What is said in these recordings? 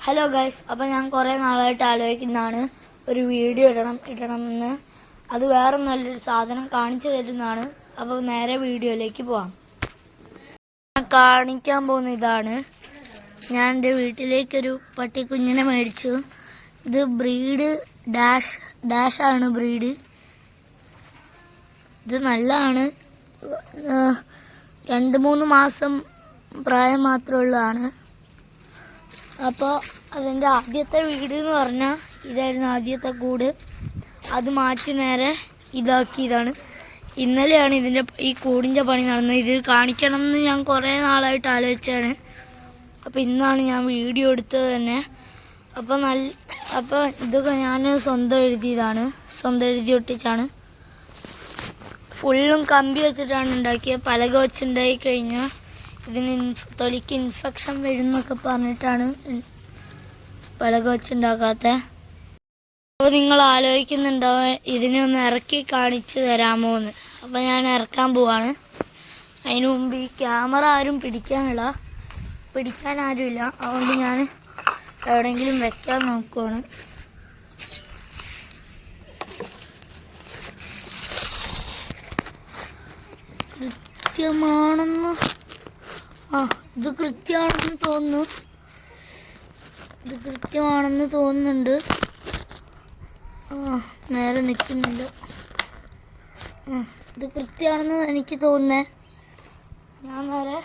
Hello guys, അപ്പോൾ ഞാൻ കുറേ നാളായിട്ട് ആലോചിക്കുന്നതാണ് ഒരു വീഡിയോ ഇടണമെന്ന്. അത് വേറെ നല്ലൊരു സാധനം കാണിച്ചു തരുന്നതാണ്. അപ്പോൾ നേരെ വീഡിയോയിലേക്ക് പോവാം. ഞാൻ കാണിക്കാൻ പോകുന്ന ഇതാണ്. ഞാൻ എൻ്റെ വീട്ടിലേക്കൊരു പട്ടിക്കുഞ്ഞിനെ മേടിച്ചു. ഇത് ബ്രീഡ് ഡാഷാണ് ബ്രീഡ്. ഇത് നല്ലതാണ്. 2-3 മാസം പ്രായം മാത്രമുള്ളതാണ്. അപ്പോൾ അതിൻ്റെ ആദ്യത്തെ വീട് എന്ന് പറഞ്ഞാൽ ഇതായിരുന്നു ആദ്യത്തെ കൂട്. അത് മാറ്റി നേരെ ഇതാക്കിയതാണ്. ഇന്നലെയാണ് ഇതിൻ്റെ ഈ കൂടിൻ്റെ പണി നടന്നത്. ഇത് കാണിക്കണം എന്ന് ഞാൻ കുറേ നാളായിട്ട് ആലോചിച്ചാണ്. അപ്പോൾ ഇന്നാണ് ഞാൻ വീഡിയോ എടുത്തത് തന്നെ. അപ്പോൾ ഇതൊക്കെ ഞാൻ സ്വന്തം എഴുതി ഒട്ടിച്ചാണ്. ഫുള്ളും കമ്പി വെച്ചിട്ടാണ് ഉണ്ടാക്കിയത്. പലക വെച്ചുണ്ടായി കഴിഞ്ഞാൽ ഇതിന് തൊലിക്ക് ഇൻഫെക്ഷൻ വരുന്നൊക്കെ പറഞ്ഞിട്ടാണ് പലക വെച്ചുണ്ടാക്കാത്ത. അപ്പോൾ നിങ്ങൾ ആലോചിക്കുന്നുണ്ടാവും ഇതിനെ ഒന്ന് ഇറക്കി കാണിച്ചു തരാമോ എന്ന്. അപ്പോൾ ഞാൻ ഇറക്കാൻ പോവാണ്. അതിന് മുമ്പ് ഈ ക്യാമറ ആരും പിടിക്കാൻ ആരുമില്ല. അതുകൊണ്ട് ഞാൻ എവിടെയെങ്കിലും വെക്കാൻ നോക്കുവാണ്. ഇത് കൃത്യമാണെന്ന് തോന്നുന്നുണ്ട്. നേരെ നിൽക്കുന്നില്ല. ഇത് കൃത്യമാണെന്ന് എനിക്ക് തോന്നുന്നേ. ഞാൻ നേരെ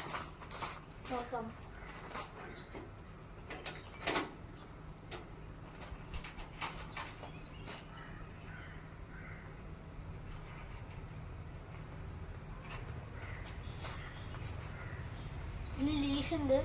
നോക്കാം. ഇനി ലീഷുണ്ട്.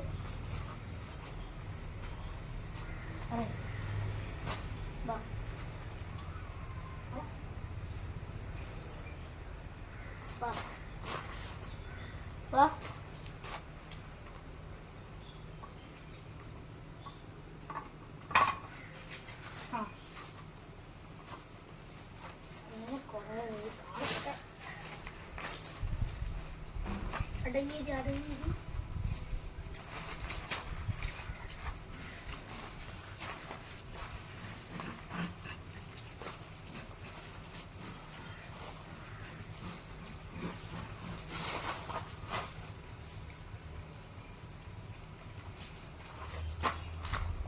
അടങ്ങി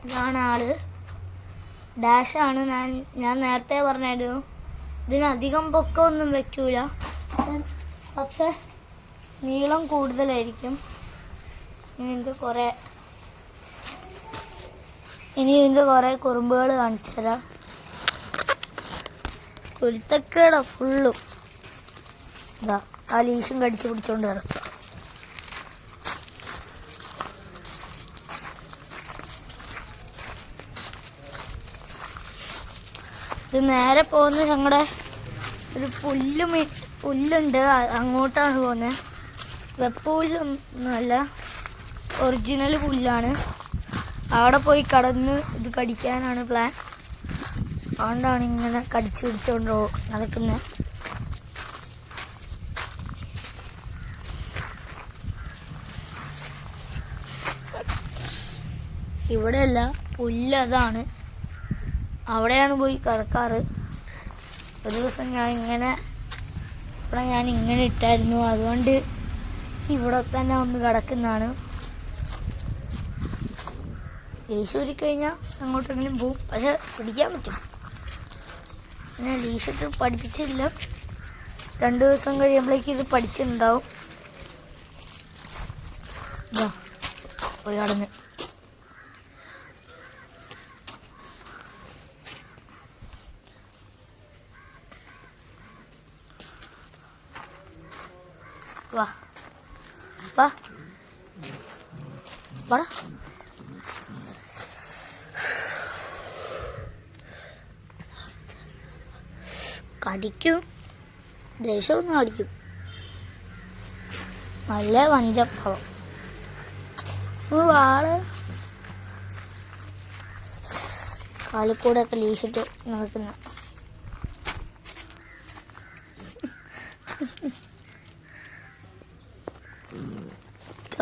ഇതാണ് ആള്. ഡാഷാണ്. ഞാൻ നേരത്തെ പറഞ്ഞായിരുന്നു ഇതിനധികം പൊക്കമൊന്നും വെക്കൂല, പക്ഷെ നീളം കൂടുതലായിരിക്കും. ഇനി ഇതിൻ്റെ കുറേ കുറുമ്പുകൾ കാണിച്ചു തരാം. കുരുത്തക്കേടാ ഫുള്ളും. ഇതാ ആ ലീഷും കടിച്ചു പിടിച്ചോണ്ട് കിടക്കുക. ഇത് നേരെ പോകുന്നത് ഞങ്ങളുടെ ഒരു പുല്ലുണ്ട്, അങ്ങോട്ടാണ് പോകുന്നത്. വെപ്പുല്ലൊന്നുമല്ല, ഒറിജിനൽ പുല്ലാണ്. അവിടെ പോയി കടന്ന് ഇത് കടിക്കാനാണ് പ്ലാൻ. അതുകൊണ്ടാണ് ഇങ്ങനെ കടിച്ചു പിടിച്ചുകൊണ്ട് നടക്കുന്നത്. ഇവിടെയല്ല, പുല്ലതാണ്, അവിടെയാണ് പോയി കിടക്കാറ്. ഒരു ദിവസം ഞാൻ ഇങ്ങനെ ഇട്ടായിരുന്നു. അതുകൊണ്ട് ഇവിടെ തന്നെ ഒന്ന് കിടക്കുന്നതാണ്. ലീഷ് കഴിഞ്ഞാൽ അങ്ങോട്ടെങ്കിലും പോവും, പക്ഷെ പിടിക്കാൻ പറ്റും. പിന്നെ ലീഷിട്ട് പഠിപ്പിച്ചില്ല. 2 ദിവസം കഴിയുമ്പോഴേക്കും ഇത് പഠിച്ചിട്ടുണ്ടാവും. പോയി കടന്ന് വാ കടിക്കും, ദേഷ്യമൊന്നും അടിക്കും. നല്ല വഞ്ചപ്പാവം. വാള് കാലിക്കൂടെയൊക്കെ ലീഷിട്ട് നടക്കുന്ന.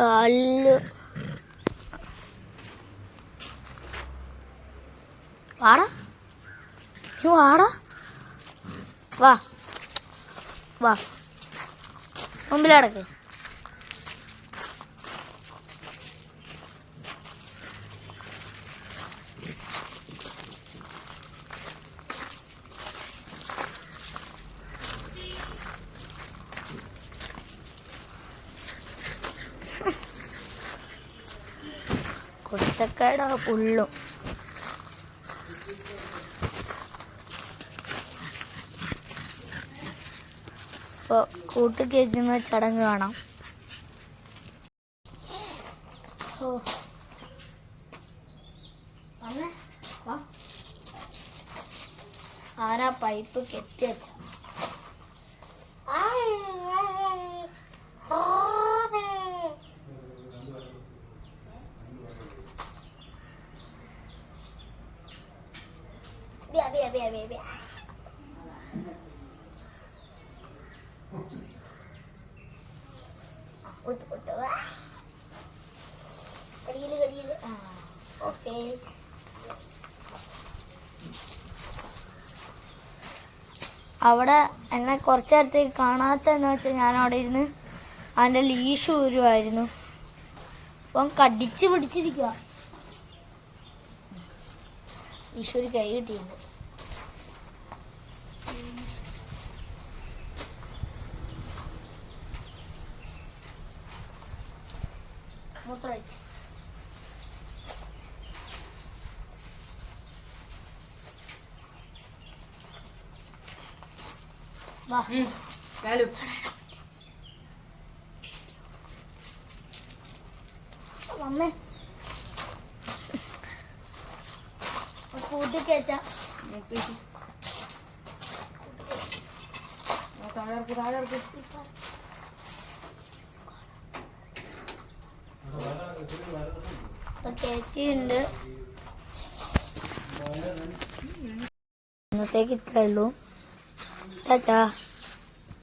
കാലില് വാടാ, നീ വാടാ, വാ വാ, മുമ്പിലടക്ക്. കുരുത്തക്കേടാ ഫുള്ളും. ഇപ്പോൾ കൂട്ടുകയറ്റുന്ന ചടങ്ങ് കാണാം. ആരാ പൈപ്പ് കെട്ടി വെച്ച? ഓക്കെ, അവിടെ എന്നെ കുറച്ച് നേരത്തേക്ക് കാണാത്തെന്ന് വെച്ചാൽ ഞാൻ അവിടെ ഇരുന്ന് അവൻ്റെ ലീഷ് ഊരുമായിരുന്നു. അപ്പം കടിച്ച് പിടിച്ചിരിക്കുക. ലീഷ് ഒരു കൈ കിട്ടിയിട്ടുണ്ട്. മൂത്രമൊഴിച്ച് വാ. വന്നേ, കൂട്ടിക്കയറ്റ. ചേച്ചിയുണ്ട്. ഇന്നത്തേക്ക് ഇത്രേ ഉള്ളൂ. ചാച്ചാ.